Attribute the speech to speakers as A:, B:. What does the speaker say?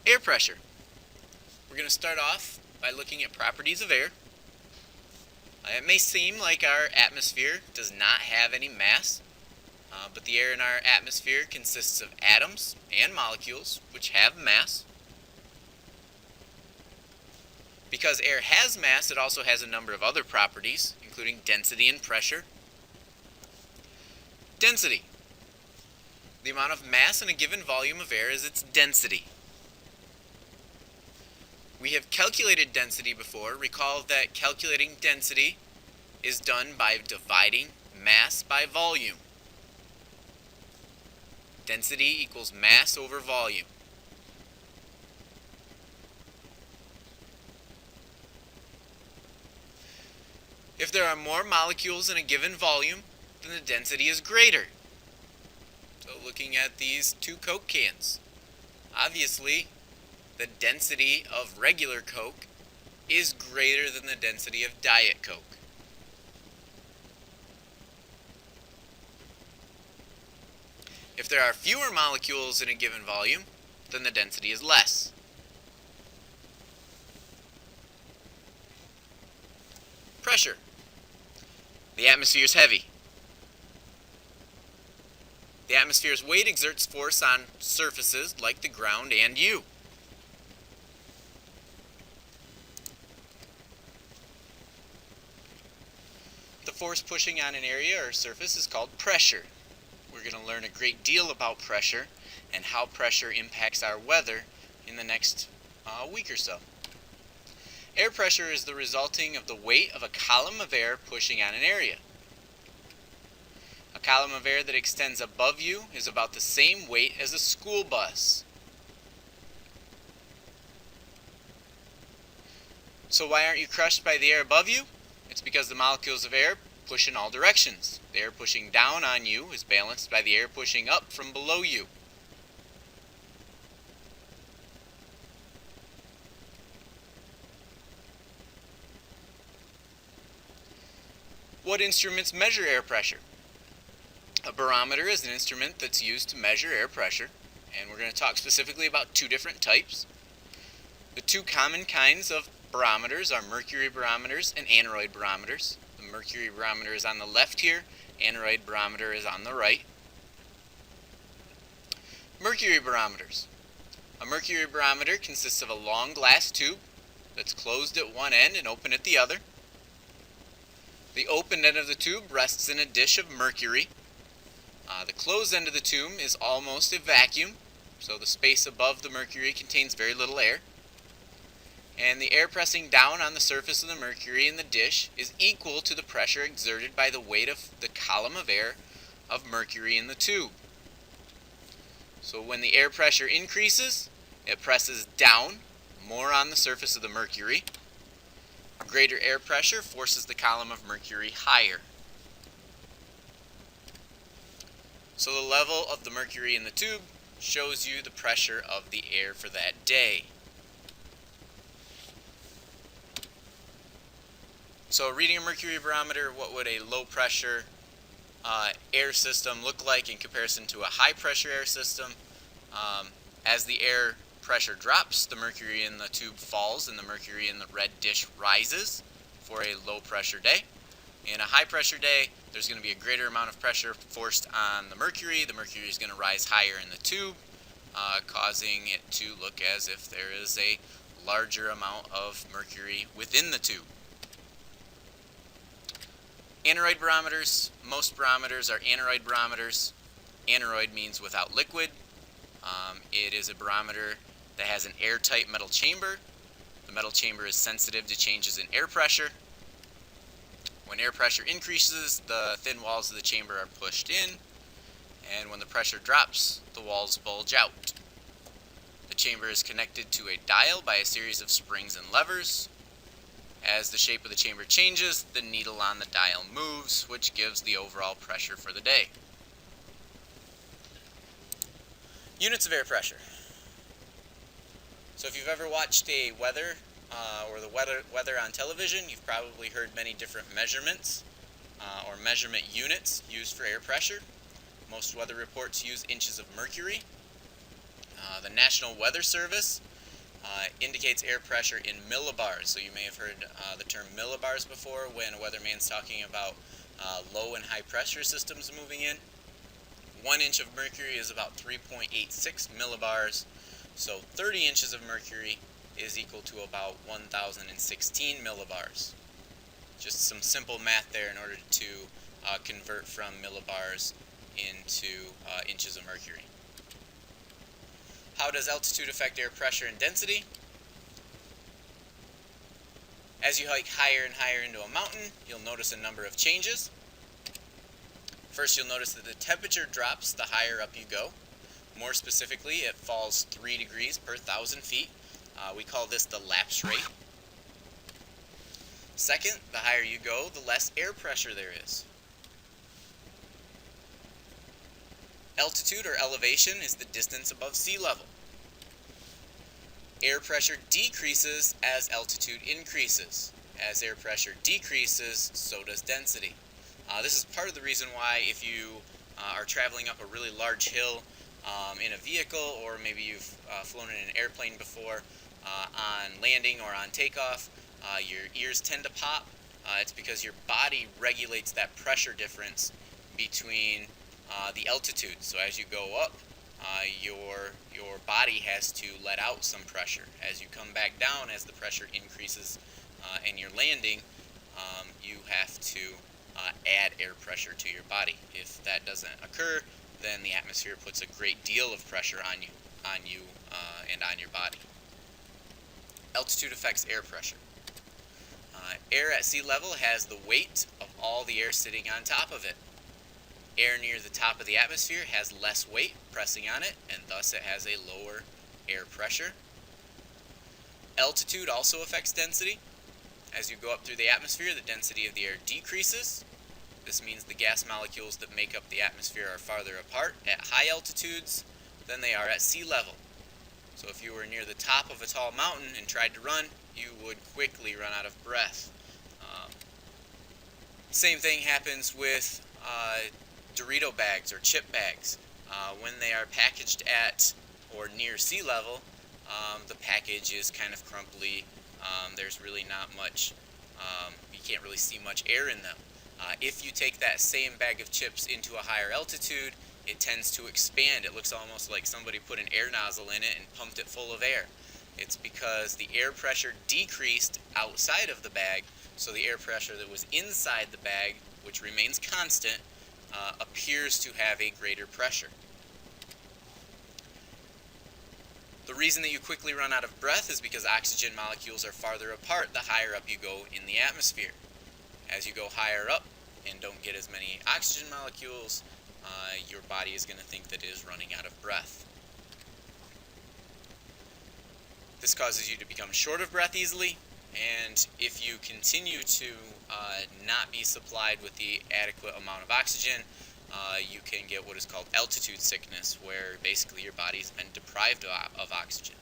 A: Air pressure. We're going to start off by looking at properties of air. It may seem like our atmosphere does not have any mass, but the air in our atmosphere consists of atoms and molecules which have mass. Because air has mass, it also has a number of other properties, including density and pressure. Density. The amount of mass in a given volume of air is its density. We have calculated density before. Recall that calculating density is done by dividing mass by volume. Density equals mass over volume. If there are more molecules in a given volume, then the density is greater. So looking at these two Coke cans, obviously the density of regular Coke is greater than the density of Diet Coke. If there are fewer molecules in a given volume, then the density is less. Pressure. The atmosphere is heavy. The atmosphere's weight exerts force on surfaces like the ground and you. The force pushing on an area or surface is called pressure. We're going to learn a great deal about pressure and how pressure impacts our weather in the next week or so. Air pressure is the resulting of the weight of a column of air pushing on an area. A column of air that extends above you is about the same weight as a school bus. So why aren't you crushed by the air above you? It's because the molecules of air push in all directions. The air pushing down on you is balanced by the air pushing up from below you. What instruments measure air pressure? A barometer is an instrument that's used to measure air pressure, and we're going to talk specifically about two different types. The two common kinds of barometers are mercury barometers and aneroid barometers. The mercury barometer is on the left here, aneroid barometer is on the right. Mercury barometers. A mercury barometer consists of a long glass tube that's closed at one end and open at the other. The open end of the tube rests in a dish of mercury. The closed end of the tube is almost a vacuum, so the space above the mercury contains very little air. And the air pressing down on the surface of the mercury in the dish is equal to the pressure exerted by the weight of the column of air of mercury in the tube. So when the air pressure increases, it presses down more on the surface of the mercury. Greater air pressure forces the column of mercury higher. So the level of the mercury in the tube shows you the pressure of the air for that day. So reading a mercury barometer, what would a low pressure air system look like in comparison to a high pressure air system? As the air pressure drops, the mercury in the tube falls and the mercury in the red dish rises for a low pressure day. In a high pressure day, there's going to be a greater amount of pressure forced on the mercury. The mercury is going to rise higher in the tube, causing it to look as if there is a larger amount of mercury within the tube. Aneroid barometers. Most barometers are aneroid barometers. Aneroid means without liquid. It is a barometer that has an airtight metal chamber. The metal chamber is sensitive to changes in air pressure. When air pressure increases, the thin walls of the chamber are pushed in, and when the pressure drops, the walls bulge out. The chamber is connected to a dial by a series of springs and levers. As the shape of the chamber changes, the needle on the dial moves, which gives the overall pressure for the day. Units of air pressure. So if you've ever watched a weather or the weather on television, you've probably heard many different measurements or measurement units used for air pressure. Most weather reports use inches of mercury. The National Weather Service indicates air pressure in millibars. So you may have heard the term millibars before when a weatherman's talking about low and high pressure systems moving in. 1 inch of mercury is about 3.86 millibars. So 30 inches of mercury is equal to about 1016 millibars. Just some simple math there in order to convert from millibars into inches of mercury. How does altitude affect air pressure and density? As you hike higher and higher into a mountain, you'll notice a number of changes. First, you'll notice that the temperature drops the higher up you go. More specifically, it falls 3 degrees per 1,000 feet. We call this the lapse rate. Second, the higher you go, the less air pressure there is. Altitude or elevation is the distance above sea level. Air pressure decreases as altitude increases. As air pressure decreases, so does density. This is part of the reason why if you are traveling up a really large hill in a vehicle, or maybe you've flown in an airplane before, on landing or on takeoff, your ears tend to pop. It's because your body regulates that pressure difference between the altitude. So as you go up, your body has to let out some pressure. As you come back down, as the pressure increases and you're landing, you have to add air pressure to your body. If that doesn't occur, then the atmosphere puts a great deal of pressure on you and on your body. Altitude affects air pressure. Air at sea level has the weight of all the air sitting on top of it. Air near the top of the atmosphere has less weight pressing on it, and thus it has a lower air pressure. Altitude also affects density. As you go up through the atmosphere, the density of the air decreases. This means the gas molecules that make up the atmosphere are farther apart at high altitudes than they are at sea level. So if you were near the top of a tall mountain and tried to run, you would quickly run out of breath. Same thing happens with Dorito bags or chip bags. When they are packaged at or near sea level, the package is kind of crumbly. There's really not much, you can't really see much air in them. If you take that same bag of chips into a higher altitude, it tends to expand. It looks almost like somebody put an air nozzle in it and pumped it full of air. It's because the air pressure decreased outside of the bag, so the air pressure that was inside the bag, which remains constant, appears to have a greater pressure. The reason that you quickly run out of breath is because oxygen molecules are farther apart the higher up you go in the atmosphere. As you go higher up and don't get as many oxygen molecules, your body is going to think that it is running out of breath. This causes you to become short of breath easily, and if you continue to not be supplied with the adequate amount of oxygen, you can get what is called altitude sickness, where basically your body's been deprived of oxygen.